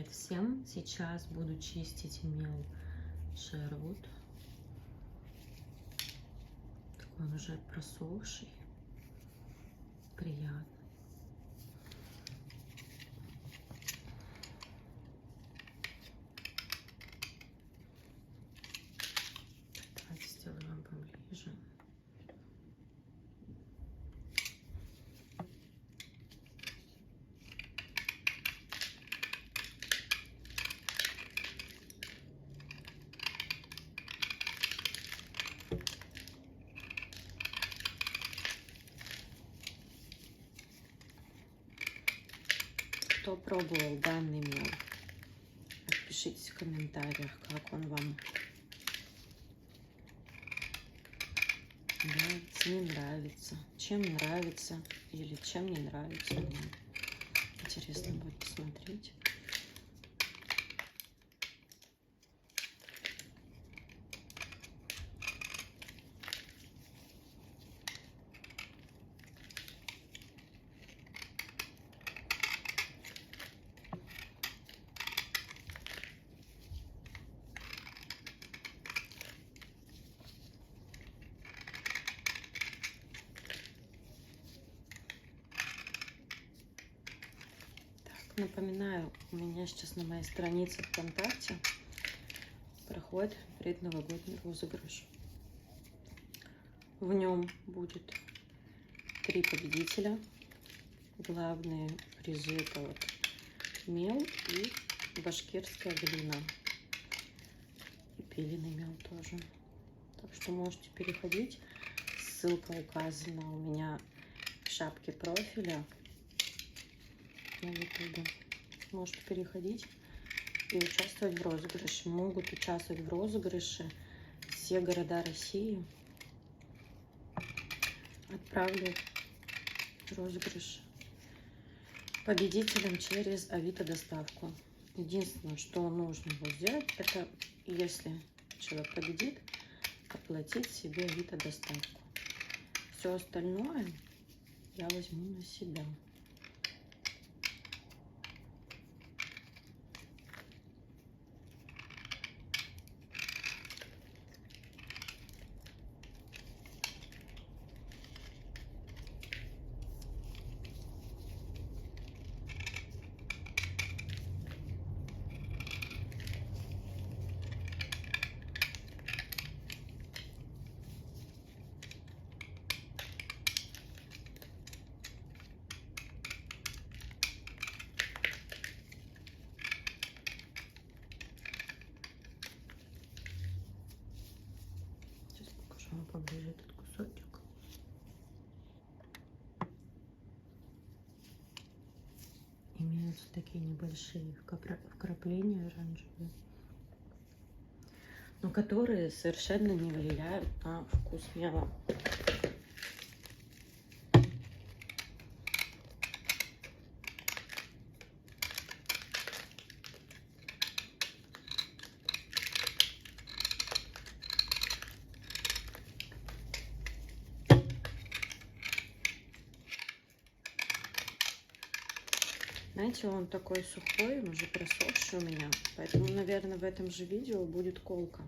Привет всем! Сейчас буду чистить мел Шервуд. Такой он уже просохший, приятный. Давайте сделаю вам поближе. Кто пробовал данный мел, пишите в комментариях, как он вам. Нравится, не нравится, чем нравится или чем не нравится. Интересно будет посмотреть. Напоминаю, у меня сейчас на моей странице ВКонтакте проходит предновогодний розыгрыш. В нем будет 3 победителя. Главные призы — это вот мел и башкирская глина. И пиленый мел тоже. Так что можете переходить. Ссылка указана у меня в шапке профиля на ютубе. Можете переходить и участвовать в розыгрыше. Могут участвовать в розыгрыше все города России. Отправлю розыгрыш победителям через Авито доставку. Единственное, что нужно будет сделать, это, если человек победит, оплатить себе Авито доставку. Все остальное я возьму на себя. Поближе этот кусочек. Имеются такие небольшие вкрапления оранжевые, но которые совершенно не влияют на вкус мела. Знаете, он такой сухой, он уже просохший у меня, поэтому, наверное, в этом же видео будет колка.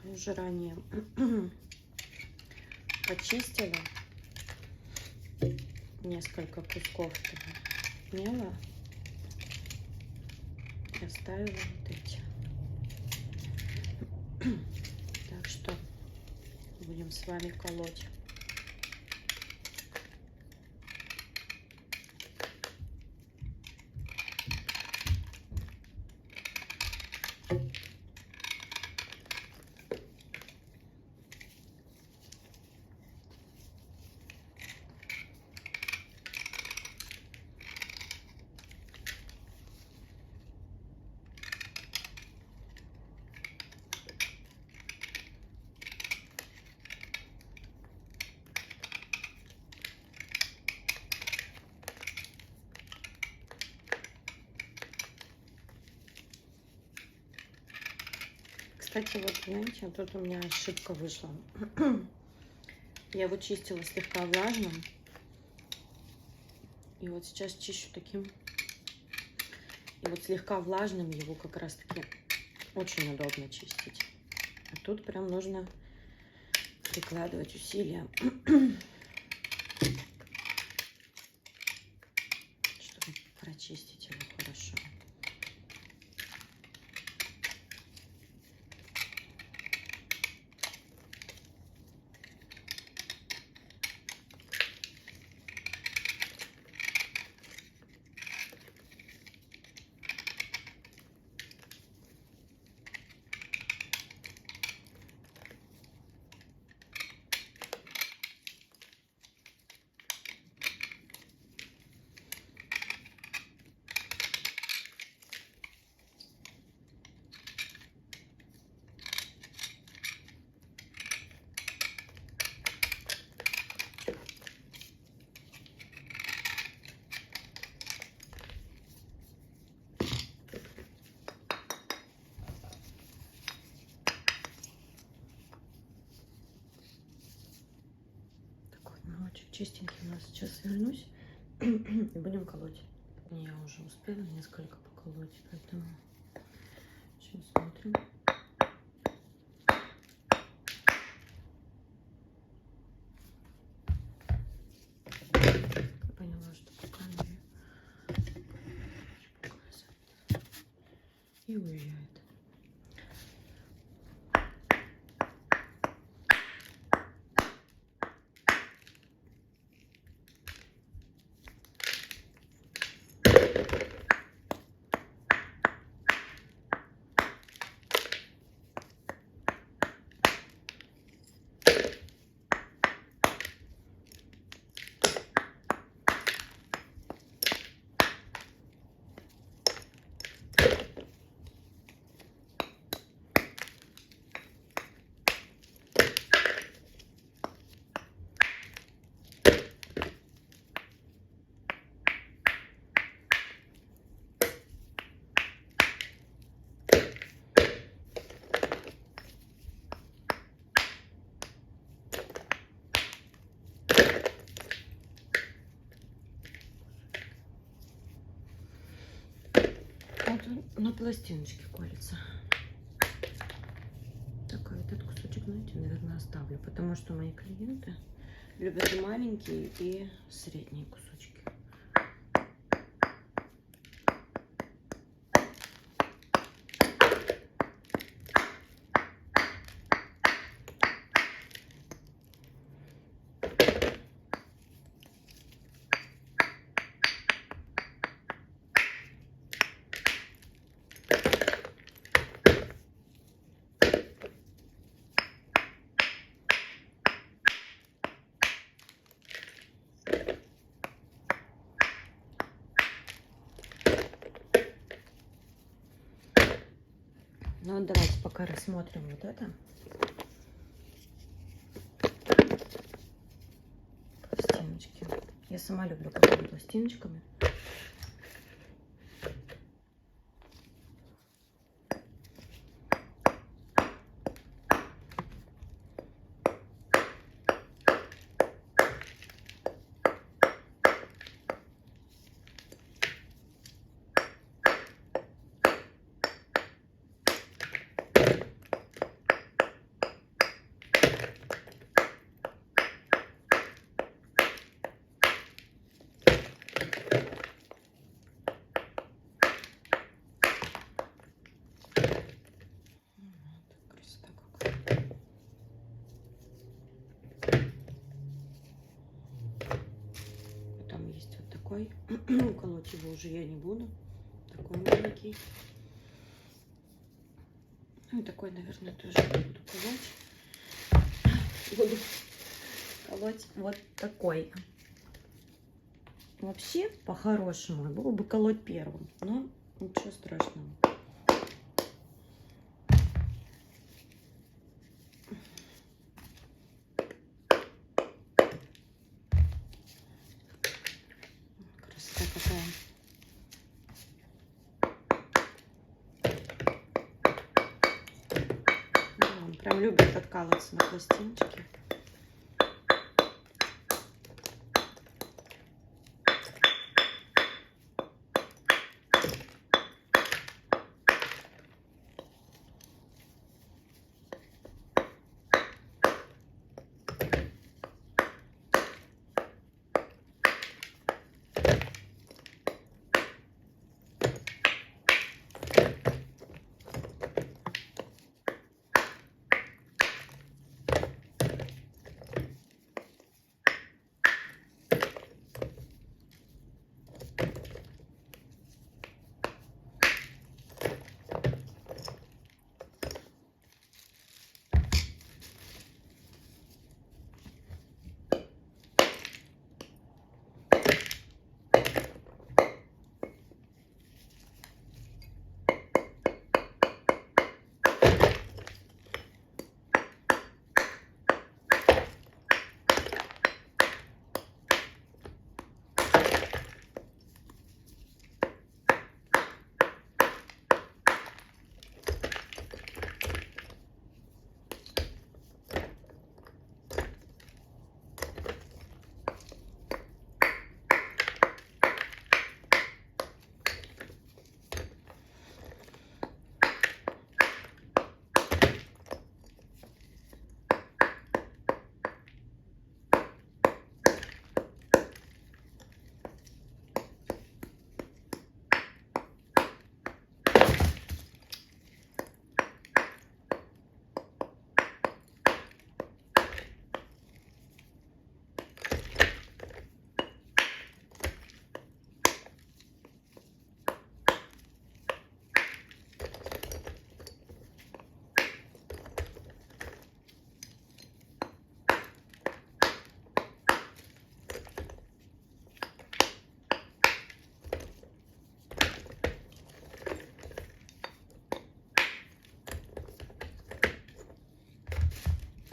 Я уже ранее почистила несколько кусков мела и оставила вот эти. Так что будем с вами колоть. Кстати, вот, знаете, тут у меня ошибка вышла. Я его чистила слегка влажным. И вот сейчас чищу таким. И вот слегка влажным его как раз-таки очень удобно чистить. А тут прям нужно прикладывать усилия, чтобы прочистить его хорошо. Чистенький у нас. Сейчас вернусь и будем колоть. Я уже успела несколько поколоть, поэтому сейчас смотрим. Я поняла, что по камере и уезжает. Вот он на пластиночке колется. Такой этот кусочек, знаете, наверное, оставлю, потому что мои клиенты любят и маленькие, и средние кусочки. Ну вот давайте пока рассмотрим вот это. Пластиночки. Я сама люблю колоть пластиночками. Колоть его уже я не буду. Такой маленький. Ну и такой, наверное, тоже буду колоть. Буду колоть вот такой. Вообще, по-хорошему, было бы колоть первым. Но ничего страшного. Красота какая. Он любит откалываться на пластиночке.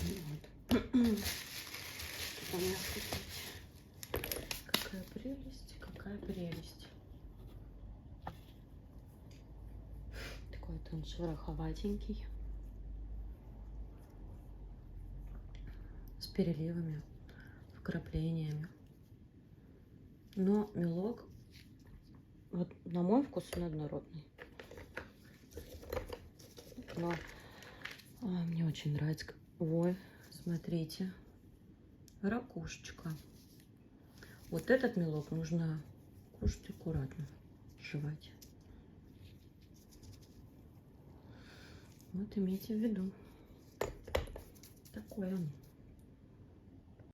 Вот. Что у меня, смотрите, какая прелесть, какая прелесть. Такой вот он шероховатенький, с переливами, вкраплениями. Но мелок, вот на мой вкус, он однородный. Но мне очень нравится. Ой, смотрите, ракушечка. Вот этот мелок нужно кушать аккуратно, жевать. Вот имейте в виду. Такой он.